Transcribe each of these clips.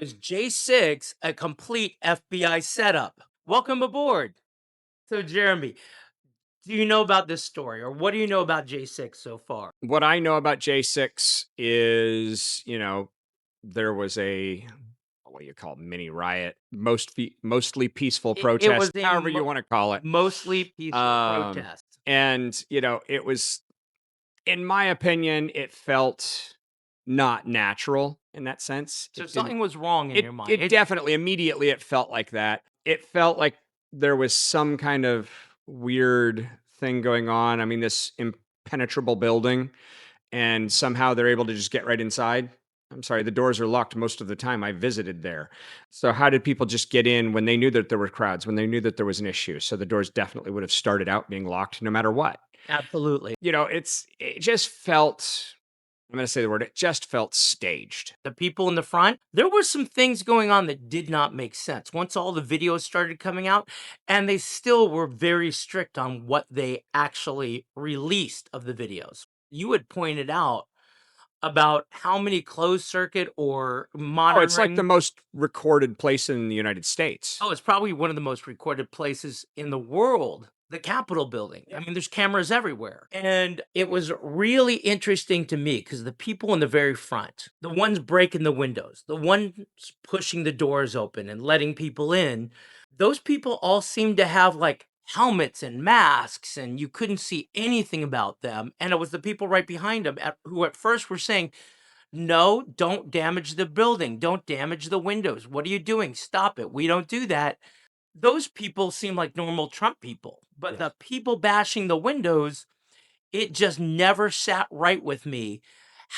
Was J6 a complete FBI setup? Welcome aboard. So, Jeremy, do you know about this story or what do you know about J6 so far? What I know about J6 is, there was a what do you call it, mini riot, mostly peaceful It was protest, a however you want to call it. mostly peaceful Um, protest. and it was, in my opinion, it felt not natural in that sense. So, something was wrong in It your mind. it definitely immediately it felt like that. It felt like there was some kind of weird thing going on. I mean, this impenetrable building, and somehow they're able to just get right inside. I'm sorry, the doors are locked most of the time I visited there. So how did people just get in when they knew that there were crowds, when they knew that there was an issue? So the doors definitely would have started out being locked no matter what. Absolutely. It just felt, I'm going to say the word, it just felt staged. The people in the front, there were some things going on that did not make sense once all the videos started coming out, and they still were very strict on what they actually released of the videos. You had pointed out about how many closed circuit or Oh, it's like the monitoring. most recorded place in the United States. Oh, it's probably one of the most recorded places in the world, the Capitol building. I mean, there's cameras everywhere. And it was really interesting to me because the people in the very front, the ones breaking the windows, the ones pushing the doors open and letting people in, those people all seemed to have like helmets and masks, and you couldn't see anything about them. And it was the people right behind them who at first were saying, no, don't damage the building. Don't damage the windows. What are you doing? Stop it. We don't do that. Those people seem like normal Trump people, but the Yes. people bashing the windows, it just never sat right with me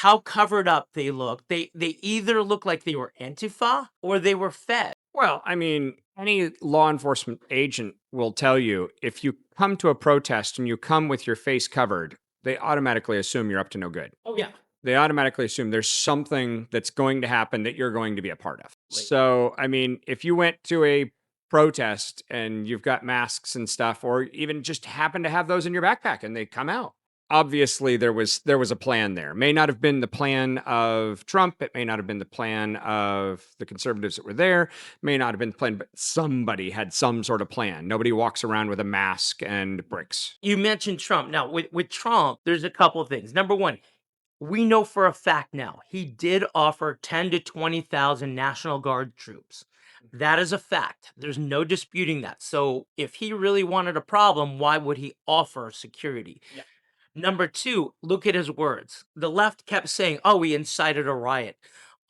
how covered up they look. They either look like they were Antifa or they were Fed. Well, I mean, any law enforcement agent will tell you if you come to a protest and you come with your face covered, they automatically assume you're up to no good. Oh yeah. They automatically assume there's something that's going to happen that you're going to be a part of. Wait. So, I mean, if you went to a protest and you've got masks and stuff, or even just happen to have those in your backpack and they come out, obviously there was a plan there. May not have been the plan of Trump, it may not have been the plan of the conservatives that were there, may not have been the plan, but somebody had some sort of plan. Nobody walks around with a mask and bricks. You mentioned Trump. Now, with Trump, there's a couple of things. Number one, we know for a fact now he did offer 10 to 20,000 National Guard troops. That is a fact. There's no disputing that. So if he really wanted a problem, why would he offer security? Yeah. Number two, look at his words. The left kept saying, oh, he incited a riot.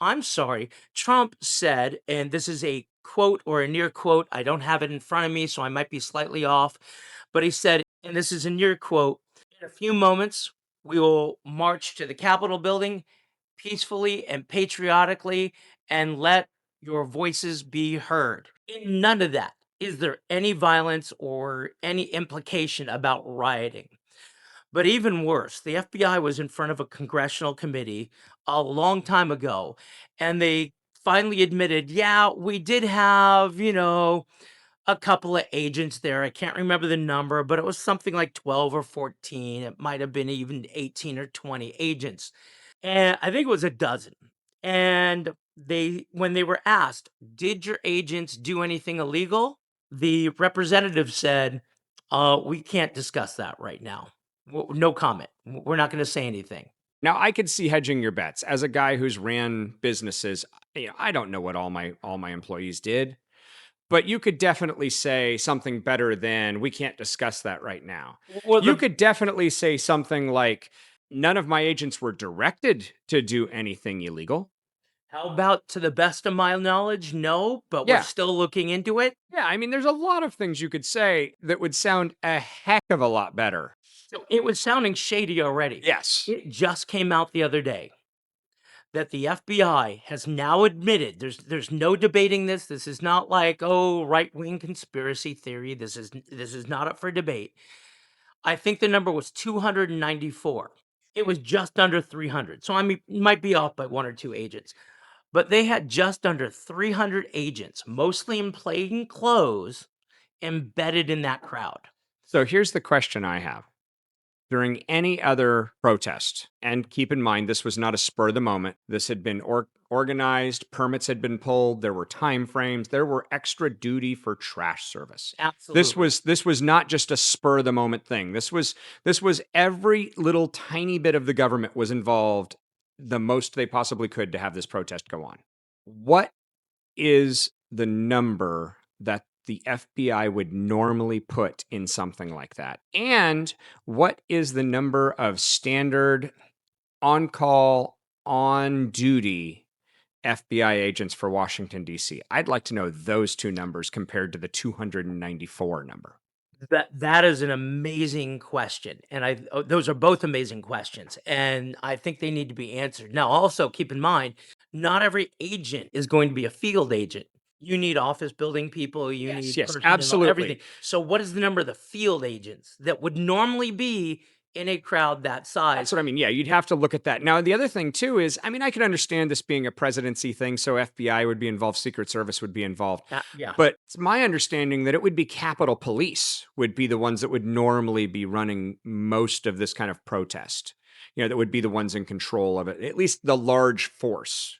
I'm sorry. Trump said, and this is a quote or a near quote. I don't have it in front of me, so I might be slightly off. But he said, and this is a near quote, in a few moments, we will march to the Capitol building peacefully and patriotically and let your voices be heard. In none of that is there any violence or any implication about rioting. But even worse, the FBI was in front of a congressional committee a long time ago, and they finally admitted, yeah, we did have, a couple of agents there. I can't remember the number, but it was something like 12 or 14. It might have been even 18 or 20 agents. And I think it was a dozen. And when they were asked, did your agents do anything illegal? The representative said, we can't discuss that right now. No comment. We're not going to say anything. Now, I could see hedging your bets. As a guy who's ran businesses, I don't know what all my employees did, but you could definitely say something better than we can't discuss that right now. Or You the could definitely say something like none of my agents were directed to do anything illegal. How about to the best of my knowledge? No, but we're Yeah. still looking into it. Yeah, I mean there's a lot of things you could say that would sound a heck of a lot better. So it was sounding shady already. Yes. It just came out the other day that the FBI has now admitted there's no debating this. This is not like, oh, right-wing conspiracy theory. This is not up for debate. I think the number was 294. It was just under 300. So I mean, might be off by one or two agents. But they had just under 300 agents, mostly in plain clothes, embedded in that crowd. So here's the question I have. during any other protest. And keep in mind, this was not a spur of the moment. This had been organized, permits had been pulled, there were time frames, there were extra duty for trash service. Absolutely. This was not just a spur of the moment thing. This was every little tiny bit of the government was involved the most they possibly could to have this protest go on. What is the number that the FBI would normally put in something like that? And what is the number of standard on call, on duty FBI agents for Washington, D.C.? I'd like to know those two numbers compared to the 294 number. That is an amazing question, and those are both amazing questions, and I think they need to be answered. Now, also keep in mind, not every agent is going to be a field agent. You need office building people, you Yes, need yes, personnel, everything. absolutely. So, what is the number of the field agents that would normally be in a crowd that That's size? what I mean. Yeah, you'd have to look at that. Now, the other thing too is, I mean, I can understand this being a presidency thing, so FBI would be involved, Secret Service would be involved. Yeah. But it's my understanding that it would be Capitol Police would be the ones that would normally be running most of this kind of protest. You know, that would be the ones in control of it, at least the large force.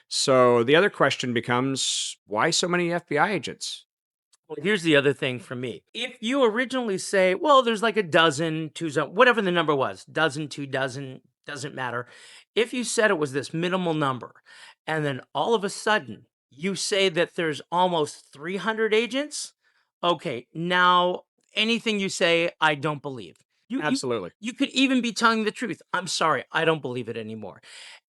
So the other question becomes, why so many FBI agents? Well, here's the other thing for me. If you originally say, well, there's like a dozen, whatever the number was, dozen, 2 dozen, doesn't matter. If you said it was this minimal number, and then all of a sudden you say that there's almost 300 agents, okay, now anything you say, I don't believe. You, you, Absolutely. you could even be telling the truth. I'm sorry, I don't believe it anymore.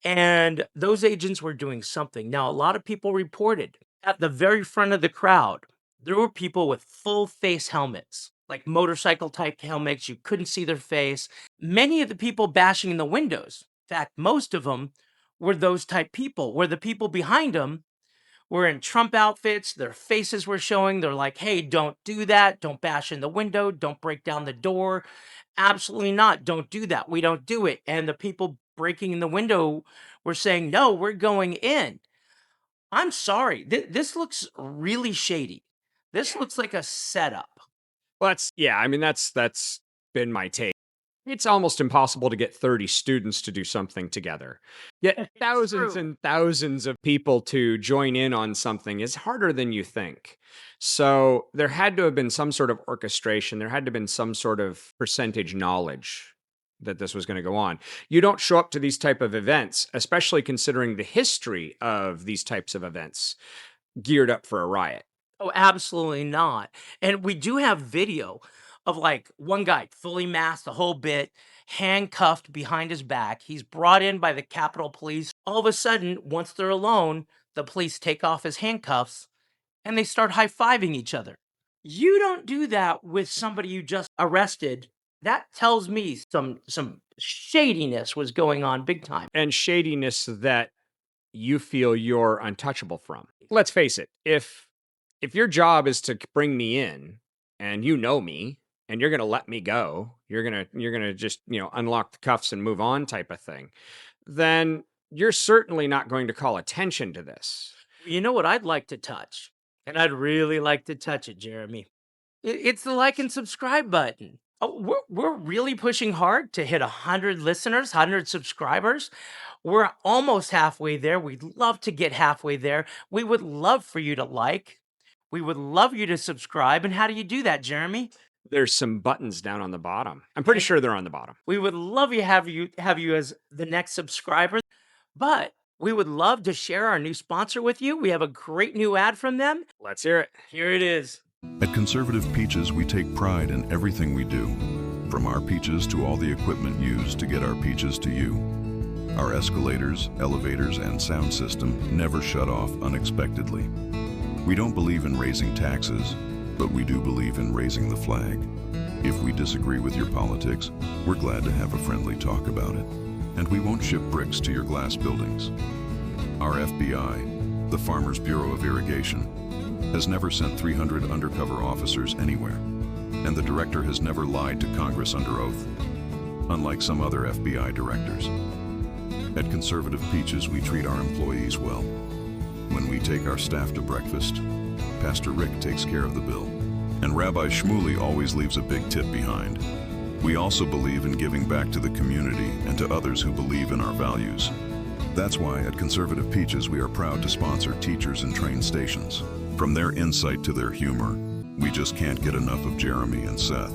And those agents were doing something. Now, a lot of people reported at the very front of the crowd, there were people with full face helmets, like motorcycle type helmets. You couldn't see their face. Many of the people bashing in the windows, in fact, most of them were those type people, where the people behind them were in Trump outfits. Their faces were showing. They're like, hey, don't do that. Don't bash in the window. Don't break down the door. Absolutely not. Don't do that. We don't do it. And the people breaking in the window were saying, no, we're going in. I'm sorry. This looks really shady. This looks like a setup. Well, yeah, I mean, that's been my take. It's almost impossible to get 30 students to do something together. Yet It's thousands true. and thousands of people to join in on something is harder than you think. So there had to have been some sort of orchestration. There had to have been some sort of percentage knowledge that this was going to go on. You don't show up to these type of events, especially considering the history of these types of events, geared up for a riot. Oh, absolutely not. And we do have video of like one guy fully masked, the whole bit, handcuffed behind his back. He's brought in by the Capitol Police. All of a sudden, once they're alone, the police take off his handcuffs and they start high fiving each other. You don't do that with somebody you just arrested. That tells me some shadiness was going on big time. And shadiness that you feel you're untouchable from. Let's face it, if your job is to bring me in and you know me and you're going to let me go, you're going to just, unlock the cuffs and move on type of thing, then you're certainly not going to call attention to this. You know what I'd like to touch? And I'd really like to touch it, Jeremy. It's the like and subscribe button. Oh, we're really pushing hard to hit 100 listeners, 100 subscribers. We're almost halfway there. We'd love to get halfway there. We would love for you to like. We would love you to subscribe. And how do you do that, Jeremy? There's some buttons down on the bottom. I'm pretty sure they're on the bottom. We would love have you as the next subscriber. But we would love to share our new sponsor with you. We have a great new ad from them. Let's hear it. Here it is. At Conservative Peaches, we take pride in everything we do, from our peaches to all the equipment used to get our peaches to you. Our escalators, elevators, and sound system never shut off unexpectedly. We don't believe in raising taxes, but we do believe in raising the flag. If we disagree with your politics, we're glad to have a friendly talk about it. And we won't ship bricks to your glass buildings. Our FBI, the Farmers Bureau of Irrigation, has never sent 300 undercover officers anywhere, and the director has never lied to Congress under oath, unlike some other FBI directors. At Conservative Peaches, we treat our employees well. When we take our staff to breakfast, Pastor Rick takes care of the bill, and Rabbi Shmuley always leaves a big tip behind. We also believe in giving back to the community and to others who believe in our values. That's why at Conservative Peaches we are proud to sponsor teachers in train stations. From their insight to their humor, we just can't get enough of Jeremy and Seth.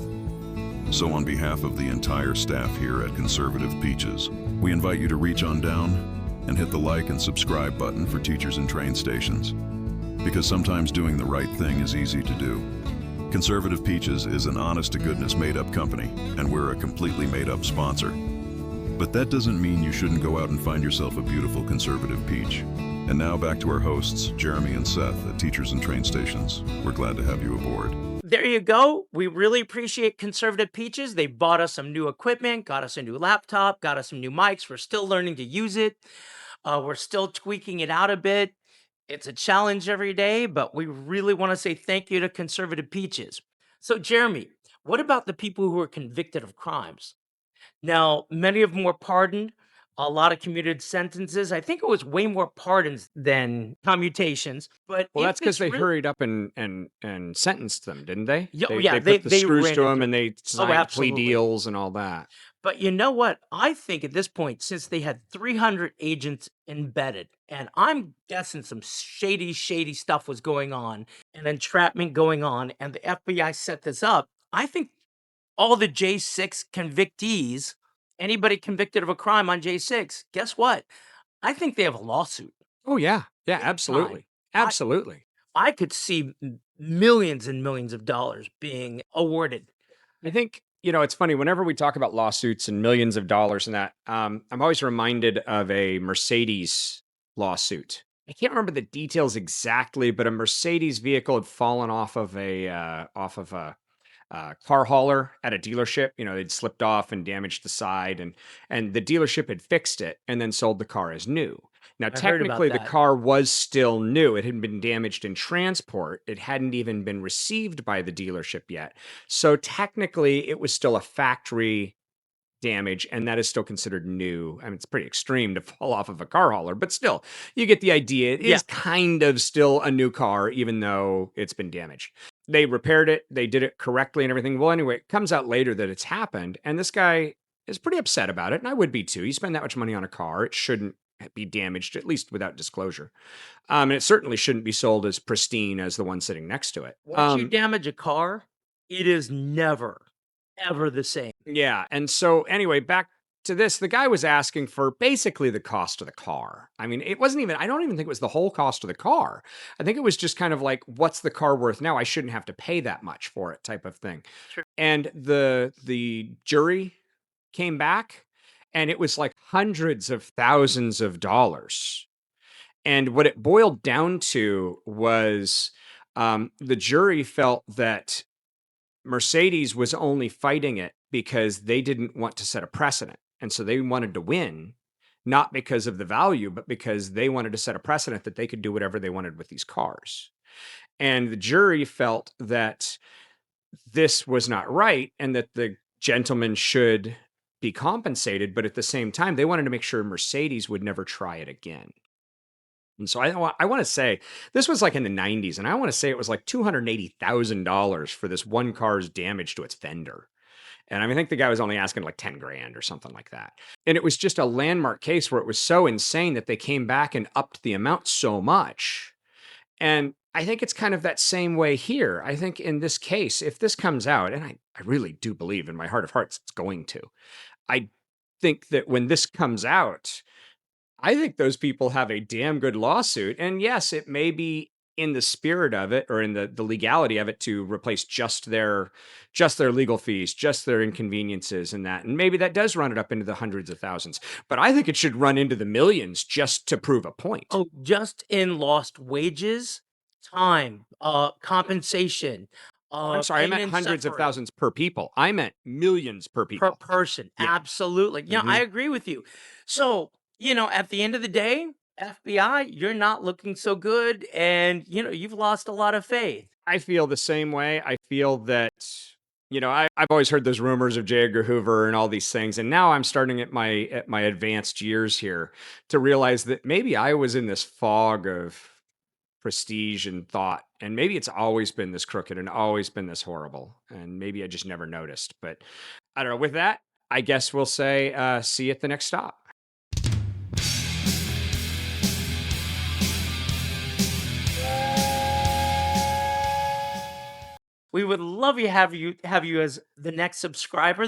So on behalf of the entire staff here at Conservative Peaches, we invite you to reach on down and hit the like and subscribe button for teachers in train stations. Because sometimes doing the right thing is easy to do. Conservative Peaches is an honest-to-goodness made-up company, and we're a completely made-up sponsor. But that doesn't mean you shouldn't go out and find yourself a beautiful conservative peach. And now back to our hosts, Jeremy and Seth at Teachers and Train Stations. We're glad to have you aboard. There you go. We really appreciate Conservative Peaches. They bought us some new equipment, got us a new laptop, got us some new mics. We're still learning to use it. We're still tweaking it out a bit. It's a challenge every day, but we really want to say thank you to Conservative Peaches. So, Jeremy, what about the people who are convicted of crimes? Now, many of them were pardoned, a lot of commuted sentences. I think it was way more pardons than commutations. But Well, if that's because it's they really, hurried up and sentenced them, didn't they? yeah, They put the they screws ran to them into. and they Oh, signed plea absolutely. deals and all that. But you know what? I think at this point, since they had 300 agents embedded, and I'm guessing some shady, shady stuff was going on, and entrapment going on, and the FBI set this up, I think all the J6 convictees, anybody convicted of a crime on J6, guess what? I think they have a lawsuit. Oh yeah, yeah, Big time. absolutely, I absolutely. I could see millions and millions of dollars being awarded. I think, it's funny whenever we talk about lawsuits and millions of dollars and that, I'm always reminded of a Mercedes lawsuit. I can't remember the details exactly, but a Mercedes vehicle had fallen off of a car hauler at a dealership. They'd slipped off and damaged the side, and the dealership had fixed it and then sold the car as new. Now, I heard about technically, the that. car was still new. It had been damaged in transport. It hadn't even been received by the dealership yet. So technically, it was still a factory damage, and that is still considered new. I mean, it's pretty extreme to fall off of a car hauler, but still, you get the idea. It Yeah. is kind of still a new car, even though it's been damaged. They repaired it, they did it correctly and everything. Well, anyway, it comes out later that it's happened, and this guy is pretty upset about it, and I would be too. You spend that much money on a car, it shouldn't be damaged, at least without disclosure. And it certainly shouldn't be sold as pristine as the one sitting next to it. Once you damage a car, it is never, ever the same. Yeah. And so, anyway, back to this, the guy was asking for basically the cost of the car. I mean, it wasn't even, I don't even think it was the whole cost of the car. I think it was just kind of like, what's the car worth now? I shouldn't have to pay that much for it, type of thing. Sure. And the jury came back, and it was like hundreds of thousands of dollars. And what it boiled down to was the jury felt that Mercedes was only fighting it because they didn't want to set a precedent. And so they wanted to win, not because of the value, but because they wanted to set a precedent that they could do whatever they wanted with these cars. And the jury felt that this was not right and that the gentleman should be compensated. But at the same time, they wanted to make sure Mercedes would never try it again. And so I want to say this was like in the 90s, and I want to say it was like $280,000 for this one car's damage to its fender. And I think the guy was only asking like 10 grand or something like that. And it was just a landmark case where it was so insane that they came back and upped the amount so much. And I think it's kind of that same way here. I think in this case, if this comes out, and I really do believe in my heart of hearts it's going to, I think that when this comes out, I think those people have a damn good lawsuit. And yes, it may be in the spirit of it or in the legality of it to replace just their legal fees, just their inconveniences and that. And maybe that does run it up into the hundreds of thousands. But I think it should run into the millions just to prove a point. Oh, just in lost wages, time, compensation, I'm sorry, I pain meant and hundreds of suffering thousands per people. I meant millions per per people. person. Yeah. Absolutely. Yeah, I agree with you. So, at the end of the day, FBI, you're not looking so good, and you've lost a lot of faith. I feel the same way. I feel that, I've always heard those rumors of J. Edgar Hoover and all these things, and now I'm starting at my advanced years here to realize that maybe I was in this fog of prestige and thought, and maybe it's always been this crooked and always been this horrible, and maybe I just never noticed. But I don't know. With that, I guess we'll say see you at the next stop. We would love you have you as the next subscriber.